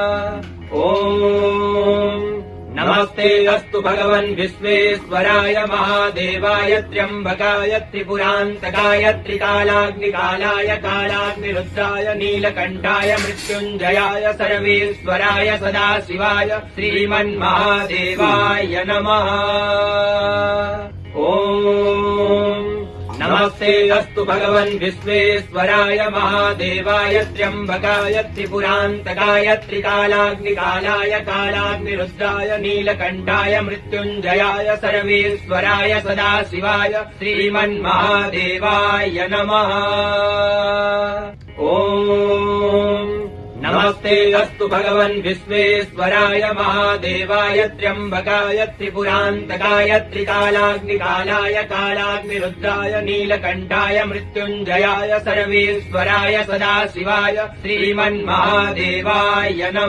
ॐ नमस्ते अस्तु भगवन् विश्वेश्वराय महादेवाय त्र्यम्बकाय त्रिपुरान्तकाय त्रिकालाग्निकालाय कालाग्निरुद्राय नीलकण्ठाय मृत्युञ्जयाय सर्वेश्वराय सदाशिवाय श्रीमन्महादेवाय नमः। ॐ नमस्ते अस्तु भगवन् विश्वेश्वराय महादेवाय त्र्यम्बकाय त्रिपुरान्तकाय त्रिकालाग्निकालाय कालाग्निरुद्राय नीलकण्ठाय मृत्युञ्जयाय सर्वेश्वराय सदाशिवाय श्रीमन्महादेवाय नमः। ॐ नमस्ते अस्तु भगवन् विश्वेश्वराय महादेवाय त्र्यम्बकाय त्रिपुरान्तकाय त्रिकालाग्निकालाय कालाग्निरुद्राय नीलकण्ठाय मृत्युञ्जयाय सर्वेश्वराय सदाशिवाय श्रीमन्महादेवाय नमः।